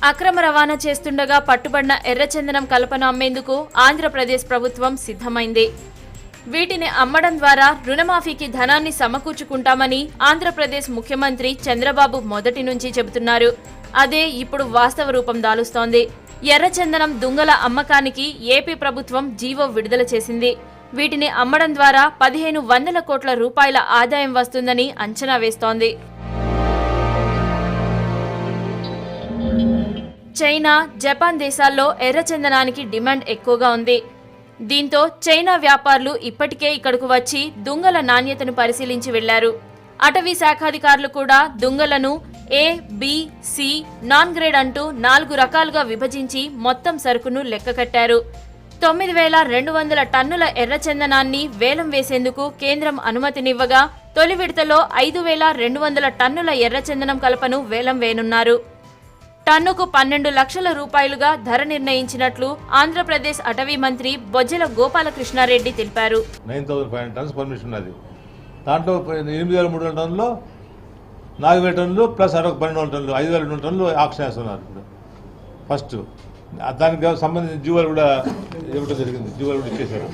అక్రమ రవాణా చేస్తుండగా పట్టుబడిన ఎర్రచందనం కలపను అమ్మేందుకు ఆంధ్రప్రదేశ్ ప్రభుత్వం సిద్ధమైంది. వీటిని అమ్మడం ద్వారా రుణమాఫీకి ధనాన్ని సమకూర్చుకుంటామని ఆంధ్రప్రదేశ్ ముఖ్యమంత్రి చంద్రబాబు మొదటి నుంచి చెబుతున్నారు. అదే ఇప్పుడు వాస్తవ రూపం దాలుస్తోంది. ఎర్రచందనం దుంగల అమ్మకానికి ఏపీ ప్రభుత్వం జీవో విడుదల చేసింది. వీటిని అమ్మడం ద్వారా 1500 కోట్ల రూపాయల ఆదాయం వస్తుందని అంచనా వేస్తోంది. చైనా, జపాన్ దేశాల్లో ఎర్రచందనానికి డిమాండ్ ఎక్కువగా ఉంది. దీంతో చైనా వ్యాపారులు ఇప్పటికే ఇక్కడకు వచ్చి దుంగల నాణ్యతను పరిశీలించి వెళ్లారు. అటవీ శాఖాధికారులు కూడా దుంగలను ఏ, బి, సి, నాన్ గ్రేడ్ అంటూ 4 రకాలుగా విభజించి మొత్తం సరుకును లెక్కకట్టారు. 9200 టన్నుల ఎర్రచందనాన్ని వేలం వేసేందుకు కేంద్రం అనుమతినివ్వగా తొలి విడతలో 5200 టన్నుల ఎర్రచందనం కలపను వేలం వేయనున్నారు. టన్నుకు 12 లక్షల రూపాయలుగా ధర నిర్ణయించినట్లు ఆంధ్రప్రదేశ్ అటవీ మంత్రి బొజ్జల గోపాలకృష్ణారెడ్డి తెలిపారు. 9500 టన్స్ పర్మిషన్ ఉన్నది. దాంట్లో 8300 టన్నులు 4000 టన్నులు ప్లస్ అదొక 1200 టన్నులు 5000 టన్నులు ఆక్షన్ చేస్తున్నారు. ఇప్పుడు ఫస్ట్ దానికి సంబంధించిన జీవోలు కూడా ఇవ్వడం జరిగింది. జీవోలు కూడా ఇచ్చేశారు.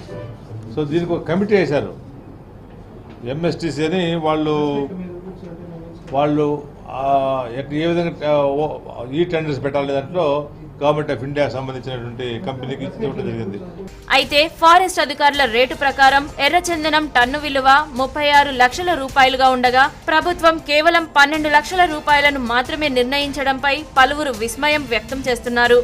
సో దీనికి ఒక కమిటీ వేశారు. ఎంఎస్టీసీ అని వాళ్ళు ఏ విధంగా ఈ టెండర్స్ పెట్టాలి దాంట్లో గవర్నమెంట్ ఆఫ్ ఇండియాకి సంబంధించినటువంటి కంపెనీకి ఇవ్వడం జరిగింది. అయితే ఫారెస్ట్ అధికారుల రేటు ప్రకారం ఎర్రచందనం టన్ను విలువ 36 లక్షల రూపాయలుగా ఉండగా ప్రభుత్వం కేవలం 12 లక్షల రూపాయలను మాత్రమే నిర్ణయించడంపై పలువురు విస్మయం వ్యక్తం చేస్తున్నారు.